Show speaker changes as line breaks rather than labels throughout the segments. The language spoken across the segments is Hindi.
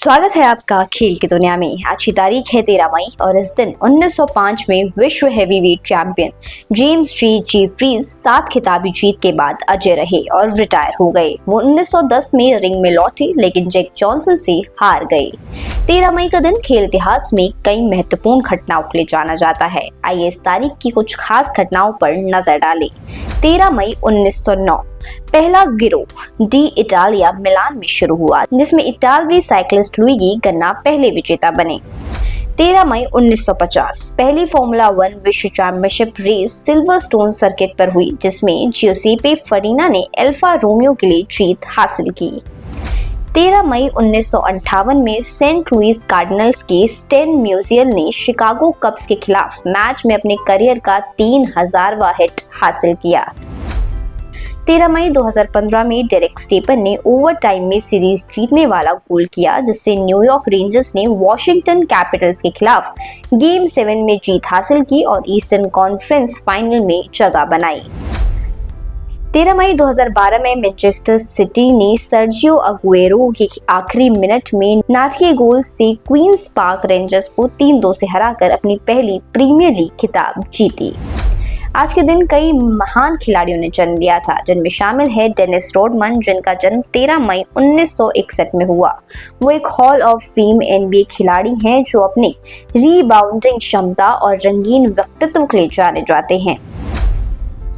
स्वागत है आपका खेल की दुनिया में। आज की तारीख है 13 मई और इस दिन 1905 में विश्व हैवीवेट चैंपियन जेम्स जेफरीज 7 खिताबी जीत के बाद अजय रहे और रिटायर हो गए। वो 1910 में रिंग में लौटे लेकिन जैक जॉनसन से हार गए। 13 मई का दिन खेल इतिहास में कई महत्वपूर्ण घटनाओं के लिए जाना जाता है। आइए इस तारीख की कुछ खास घटनाओं पर नजर डालें। 13 मई 1909 पहला गिरोह डी इटालिया मिलान में शुरू हुआ, जिसमें इटालवी साइक्लिस्ट लुइगी गन्ना पहले विजेता बने। 13 मई 1950 पहली फॉर्मूला 1 विश्व चैंपियनशिप रेस सिल्वरस्टोन सर्किट पर हुई, जिसमें जियोसेपे फरीना ने अल्फा रोमियो के लिए जीत हासिल की। 13 मई 1958 में सेंट लुइस कार्डिनल्स के स्टेन म्यूजियल ने शिकागो कब्स के खिलाफ मैच में अपने करियर का 3000वां हिट हासिल किया। 13 मई 2015 में डेरेक स्टेपन ने ओवरटाइम में सीरीज जीतने वाला गोल किया, जिससे न्यूयॉर्क रेंजर्स ने वॉशिंगटन कैपिटल्स के खिलाफ गेम 7 में जीत हासिल की और ईस्टर्न कॉन्फ्रेंस फाइनल में जगह बनाई। 13 मई 2012 में मैनचेस्टर सिटी ने सर्जियो अगुएरो के आखिरी मिनट में नाटकीय गोल से क्वींस पार्क रेंजर्स को 3-2 से हराकर अपनी पहली प्रीमियर लीग खिताब जीती। आज के दिन कई महान खिलाड़ियों ने जन्म लिया था, जिनमें शामिल है डेनिस रोडमन, जिनका जन्म 13 मई 1961 में हुआ। वो एक हॉल ऑफ फेम NBA खिलाड़ी हैं जो अपने रीबाउंडिंग क्षमता और रंगीन व्यक्तित्व के लिए जाने जाते हैं।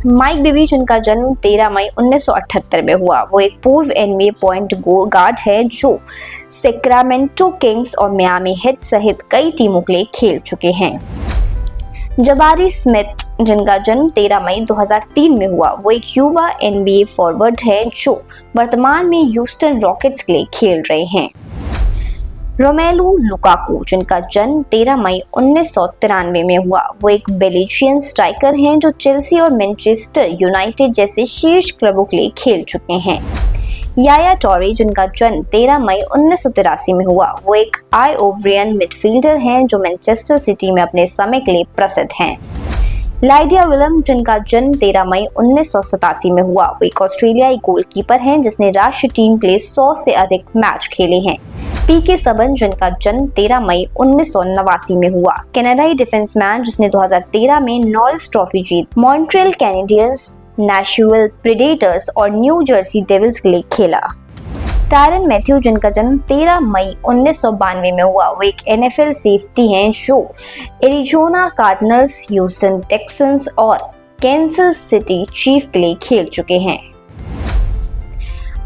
माइक बीबी, जिनका जन्म 13 मई 1978 में हुआ, वो एक पूर्व NBA पॉइंट गार्ड है जो सैक्रामेंटो किंग्स और मियामी हीट सहित कई टीमों के लिए खेल चुके हैं। जबारी स्मिथ, जिनका जन्म 13 मई 2003 में हुआ, वो एक युवा NBA फॉरवर्ड है जो वर्तमान में ह्यूस्टन रॉकेट्स के लिए खेल रहे हैं। रोमेलू लुकाकू, जिनका जन्म 13 मई 1993 में हुआ, वो एक बेल्जियन स्ट्राइकर हैं जो चेल्सी और मैनचेस्टर यूनाइटेड जैसे शीर्ष क्लबों के लिए खेल चुके हैं। याया टोरे, जिनका जन्म 13 मई 1983 में हुआ, वो एक आइवोरियन मिडफील्डर हैं जो मैनचेस्टर सिटी में अपने समय के लिए प्रसिद्ध हैं। लाइडिया विलियम, जिनका जन्म 13 मई 1987 में हुआ, वो एक ऑस्ट्रेलियाई गोलकीपर हैं जिसने राष्ट्रीय टीम के लिए 100 से अधिक मैच खेले हैं। पीके सबन, जिनका जन्म 13 मई 1989 में हुआ, कनाडाई डिफेंसमैन जिसने 2013 में नॉरिस ट्रॉफी जीत मॉन्ट्रियल कैनेडियंस, नैशविल प्रेडेटर्स और न्यू जर्सी डेविल्स के लिए खेला। टायरन मैथ्यू, जिनका जन्म 13 मई 1992 में हुआ, वो एक NFL सेफ्टी हैं जो एरिजोना कार्डिनल्स, ह्यूस्टन टेक्संस और कैंसस सिटी चीफ के लिए खेल चुके हैं।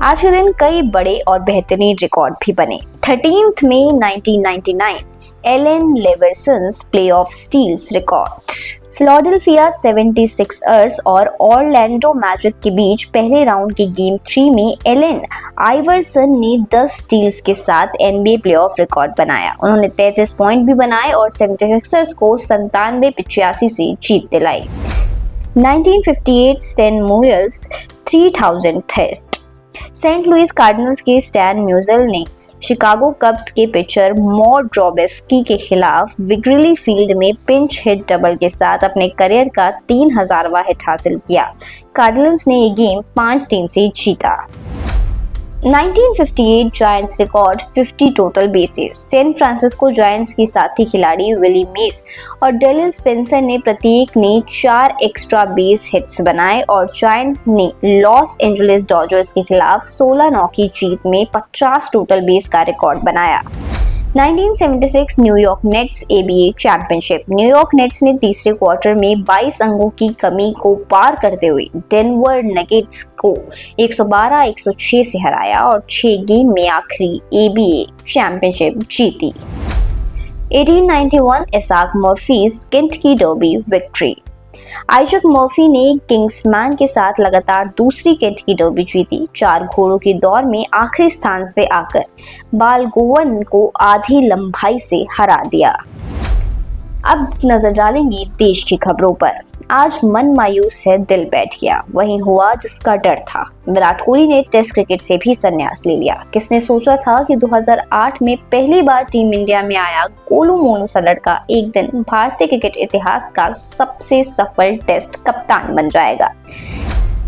आज के दिन कई बड़े और बेहतरीन रिकॉर्ड भी बने। 13 मई 1999 Allen Iverson's playoff steals record. Philadelphia 76ers और ऑरलैंडो मैजिक के बीच पहले राउंड की गेम 3 में एलन आइवरसन ने 10 स्टील्स के साथ NBA प्लेऑफ रिकॉर्ड बनाया। उन्होंने 33 पॉइंट भी बनाए और 76ers को 97-85 से जीत दिलाई। 1958 Stan Musial's 3000 test. Saint Louis Cardinals के स्टैन म्यूजियल ने शिकागो कब्स के पिचर मॉ ड्रॉबेस्की के खिलाफ विग्रेली फील्ड में पिंच हिट डबल के साथ अपने करियर का 3000वां हिट हासिल किया। कार्डिनल्स ने ये गेम 5-3 से जीता। 1958 Giants record 50 total bases. San Francisco Giants की साथी खिलाड़ी विली मेस और डेलिन स्पेंसर ने प्रत्येक ने 4 एक्स्ट्रा बेस हिट्स बनाए और जायंट्स ने लॉस एंजलिस डॉजर्स के खिलाफ 16-9 की जीत में 50 टोटल बेस का रिकॉर्ड बनाया। 1976 New York nets ABA championship. New York nets ने तीसरे क्वार्टर में 22 अंकों की कमी को पार करते हुए डेनवर नगेट्स को 112-106 से हराया और 6 गेम में आखिरी ABA चैंपियनशिप जीती। 1891 Isaac Murphy's Kentucky Derby victory. Isaac Murphy ने किंग्समैन के साथ लगातार दूसरी केंटकी डर्बी जीती। 4 घोड़ों की दौड़ में आखिरी स्थान से आकर बालगोवन को आधी लंबाई से हरा दिया। अब नजर डालेंगे देश की खबरों पर। आज मन मायूस है, दिल बैठ गया, वही हुआ जिसका डर था। विराट कोहली ने टेस्ट क्रिकेट से भी संन्यास ले लिया। किसने सोचा था कि 2008 में पहली बार टीम इंडिया में आया गोलू मोनू सा लड़का एक दिन भारतीय क्रिकेट इतिहास का सबसे सफल टेस्ट कप्तान बन जाएगा।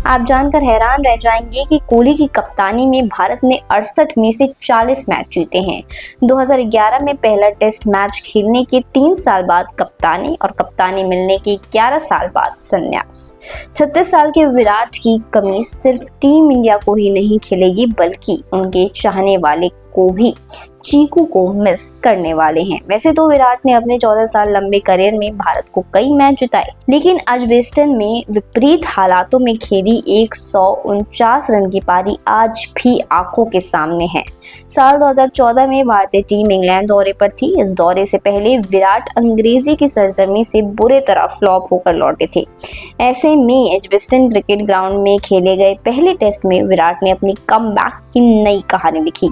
आप जानकर हैरान रह जाएंगे कि कोहली की कप्तानी में भारत ने 68 में से 40 मैच जीते हैं। 2011 में पहला टेस्ट मैच खेलने के 3 साल बाद कप्तानी मिलने के 11 साल बाद संन्यास। 36 साल के विराट की कमी सिर्फ टीम इंडिया को ही नहीं खिलेगी बल्कि उनके चाहने वाले को भी चीकू को मिस करने वाले हैं। वैसे तो विराट ने अपने 14 साल लंबे करियर में भारत को कई मैच जिताए, लेकिन एजबेस्टन में विपरीत हालातों में खेली 149 रन की पारी आज भी आंखों के सामने है। साल 2014 में भारतीय टीम इंग्लैंड दौरे पर थी। इस दौरे से पहले विराट अंग्रेजी की सरजमी से बुरे तरह फ्लॉप होकर लौटे थे। ऐसे में एजबेस्टन क्रिकेट ग्राउंड में खेले गए पहले टेस्ट में विराट ने अपनी कमबैक की नई कहानी लिखी।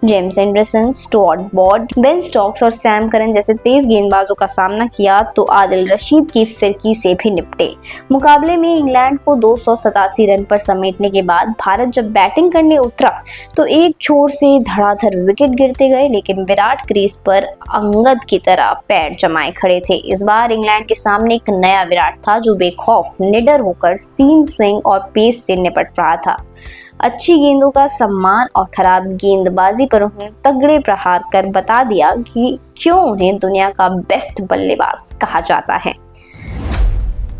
James Anderson, Stuart Broad, Ben Stokes और सैम करन जैसे तेज गेंदबाजों का सामना किया तो आदिल रशीद की फिरकी से भी निपटे। मुकाबले में इंग्लैंड को 287 रन पर समेटने के बाद भारत जब बैटिंग करने उतरा तो एक छोर से धड़ाधड़ विकेट गिरते गए, लेकिन विराट क्रीज पर अंगद की तरह पैर जमाए खड़े थे। इस बार इंग्लैंड के सामने एक नया विराट था जो बेखौफ निडर होकर सीम स्विंग और पेस से निपट रहा था। अच्छी गेंदों का सम्मान और खराब गेंदबाजी पर उन्हें तगड़े प्रहार कर बता दिया कि क्यों उन्हें दुनिया का बेस्ट बल्लेबाज कहा जाता है।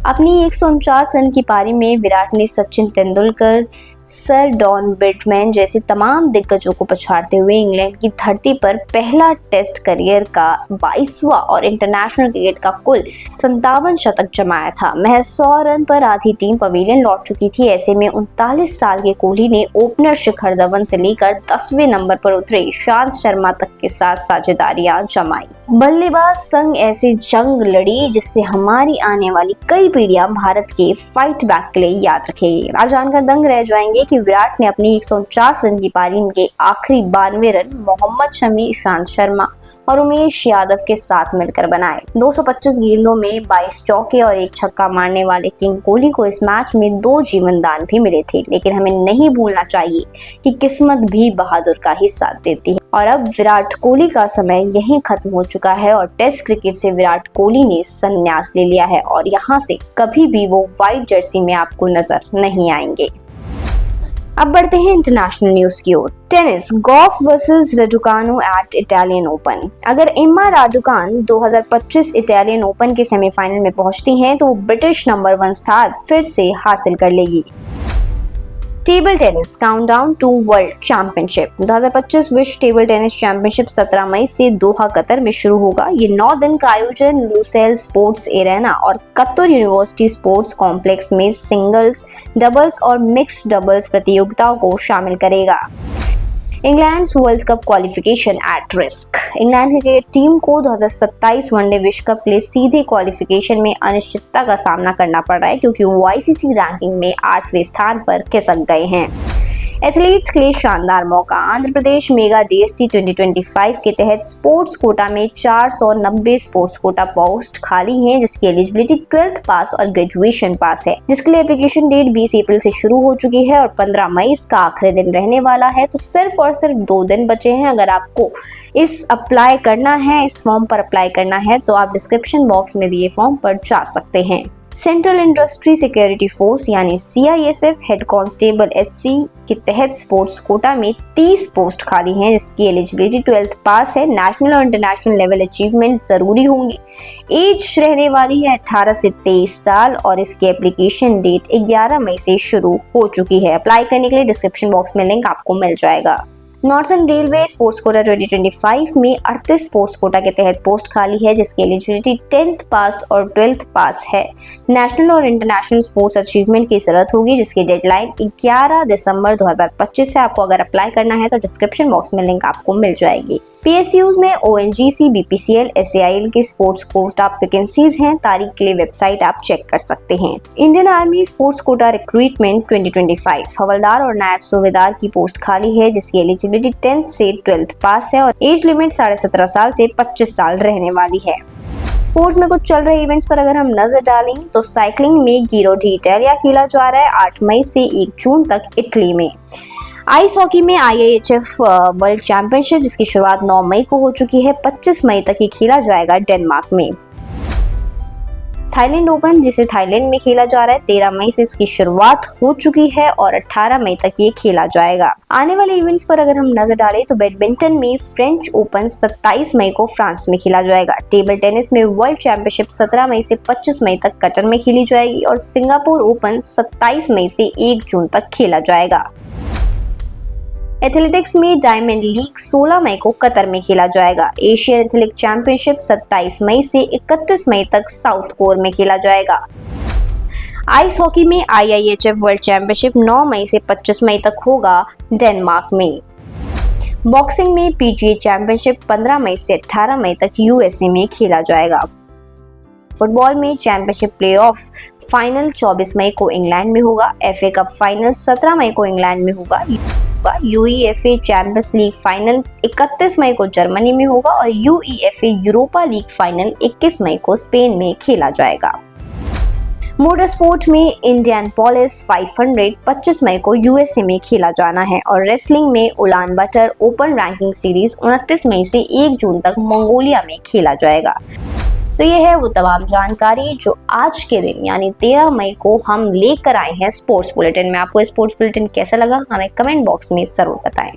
अपनी 149 रन की पारी में विराट ने Sachin Tendulkar, sir Don Bradman जैसे तमाम दिग्गजों को पछाड़ते हुए इंग्लैंड की धरती पर पहला टेस्ट करियर का 22वां और इंटरनेशनल क्रिकेट का कुल 57 शतक जमाया था। महज 100 रन पर आधी टीम पवेलियन लौट चुकी थी। ऐसे में 39 साल के कोहली ने ओपनर शिखर धवन से लेकर 10वें नंबर पर उतरे ईशांत शर्मा तक के साथ साझेदारियां जमाई। बल्लेबाज संग ऐसी जंग लड़ी जिससे हमारी आने वाली कई पीढ़ियां भारत के फाइट बैक के लिए याद रखेगी। आप जानकर दंग रह जाएंगे कि विराट ने अपनी 149 रन की पारी के आखिरी 92 रन मोहम्मद शमी, ईशांत शर्मा और उमेश यादव के साथ मिलकर बनाए। 225 गेंदों में 22 चौके और 1 छक्का मारने वाले किंग कोहली को इस मैच में 2 जीवन दान भी मिले थे, लेकिन हमें नहीं भूलना चाहिए कि किस्मत भी बहादुर का ही साथ देती है। और अब विराट कोहली का समय यहीं खत्म हो चुका है और टेस्ट क्रिकेट से विराट कोहली ने संन्यास ले लिया है और यहाँ से कभी भी वो व्हाइट जर्सी में आपको नजर नहीं आएंगे। अब बढ़ते हैं इंटरनेशनल न्यूज की ओर। Tennis, Gauff versus Raducanu at Italian Open. अगर एम्मा राडुकान 2025 इटालियन ओपन के सेमीफाइनल में पहुंचती हैं तो वो ब्रिटिश नंबर 1 स्थान फिर से हासिल कर लेगी। Table tennis, countdown to world championship. 2025 विश्व टेबल टेनिस चैंपियनशिप 17 मई से दोहा कतर में शुरू होगा। ये 9 दिन का आयोजन लुसेल स्पोर्ट्स एरेना और कतर यूनिवर्सिटी स्पोर्ट्स कॉम्प्लेक्स में सिंगल्स, डबल्स और मिक्स्ड डबल्स प्रतियोगिताओं को शामिल करेगा। England world cup qualification at risk. England cricket team को 2027 वनडे विश्व कप के लिए सीधे क्वालिफिकेशन में अनिश्चितता का सामना करना पड़ रहा है क्योंकि वो आईसीसी रैंकिंग में 8वें स्थान पर खिसक गए हैं। एथलीट्स के लिए शानदार मौका। आंध्र प्रदेश मेगा डीएससी 2025 के तहत स्पोर्ट्स कोटा में 490 स्पोर्ट्स कोटा पोस्ट खाली हैं, जिसकी एलिजिबिलिटी 12th पास और ग्रेजुएशन पास है, जिसके लिए एप्लीकेशन डेट 20 अप्रैल से शुरू हो चुकी है और 15 मई इसका आखिरी दिन रहने वाला है। तो सिर्फ और सिर्फ 2 दिन बचे हैं। अगर आपको इस फॉर्म पर अप्लाई करना है तो आप डिस्क्रिप्शन बॉक्स में दिए फॉर्म पर जा सकते हैं। सेंट्रल इंडस्ट्री सिक्योरिटी फोर्स यानी CISF हेड कांस्टेबल HC के तहत स्पोर्ट्स कोटा में 30 पोस्ट खाली हैं, जिसकी एलिजिबिलिटी 12th पास है। नेशनल और इंटरनेशनल लेवल अचीवमेंट जरूरी होंगी। एज रहने वाली है 18 से 23 साल और इसकी एप्लीकेशन डेट 11 मई से शुरू हो चुकी है। अप्लाई करने के लिए डिस्क्रिप्शन बॉक्स में लिंक आपको मिल जाएगा। नॉर्थर्न रेलवे स्पोर्ट्स कोटा 2025 में 38 स्पोर्ट्स कोटा के तहत पोस्ट खाली है, जिसकी एलिजिबिलिटी 10th पास और 12th पास है। नेशनल और इंटरनेशनल स्पोर्ट्स अचीवमेंट की जरूरत होगी, जिसकी डेडलाइन 11 दिसंबर 2025 है। आपको अगर अप्लाई करना है तो डिस्क्रिप्शन बॉक्स में लिंक आपको मिल जाएगी। PSUs में ONGC, BPCL, SAIL के स्पोर्ट्स कोटा वैकेंसीज हैं। तारीख के लिए वेबसाइट आप चेक कर सकते हैं। Indian army sports quota recruitment 2025 हवलदार और नायब सूबेदार की पोस्ट खाली है, जिसकी एलिजिबिलिटी 10th से 12th पास है और एज लिमिट 17.5 साल से 25 साल रहने वाली है। स्पोर्ट्स में कुछ चल रहे इवेंट्स पर अगर हम नजर डालें तो साइकिलिंग में गिरो d'Italia खेला जा रहा है 8 मई से 1 जून तक इटली में। आइस हॉकी में IIHF वर्ल्ड चैंपियनशिप, जिसकी शुरुआत 9 मई को हो चुकी है, 25 मई तक ही खेला जाएगा डेनमार्क में। थाईलैंड ओपन, जिसे थाईलैंड में खेला जा रहा है, 13 मई से इसकी शुरुआत हो चुकी है और 18 मई तक ये खेला जाएगा। आने वाले इवेंट्स पर अगर हम नजर डालें तो बैडमिंटन में फ्रेंच ओपन 27 मई को फ्रांस में खेला जाएगा। टेबल टेनिस में वर्ल्ड चैंपियनशिप 17 मई से 25 मई तक कतर में खेली जाएगी और सिंगापुर ओपन 27 मई से 1 जून तक खेला जाएगा। एथलेटिक्स में डायमंड लीग 16 मई को कतर में खेला जाएगा। एशियन एथलेटिक चैंपियनशिप 27 मई से 31 मई तक साउथ कोर में खेला जाएगा। आइस हॉकी में IIHF वर्ल्ड चैंपियनशिप 9 मई से 25 मई तक होगा डेनमार्क में। बॉक्सिंग में PGA चैंपियनशिप 15 मई से 18 मई तक USA में खेला जाएगा। फुटबॉल में चैंपियनशिप प्लेऑफ फाइनल 24 मई को इंग्लैंड में होगा। FA कप फाइनल 17 मई को इंग्लैंड में होगा। UEFA चैंपियंस लीग फाइनल 31 मई को जर्मनी में होगा और UEFA यूरोपा लीग फाइनल 21 मई को स्पेन में खेला जाएगा। मोटर स्पोर्ट में इंडियन पोलिस 500 25 मई को USA में खेला जाना है और रेसलिंग में Ulan butter open ranking series 29 मई से 1 जून तक मंगोलिया में खेला जाएगा। तो ये है वो तमाम जानकारी जो आज के दिन यानी 13 मई को हम लेकर आए हैं स्पोर्ट्स बुलेटिन में। आपको स्पोर्ट्स बुलेटिन कैसा लगा हमें कमेंट बॉक्स में जरूर बताएं।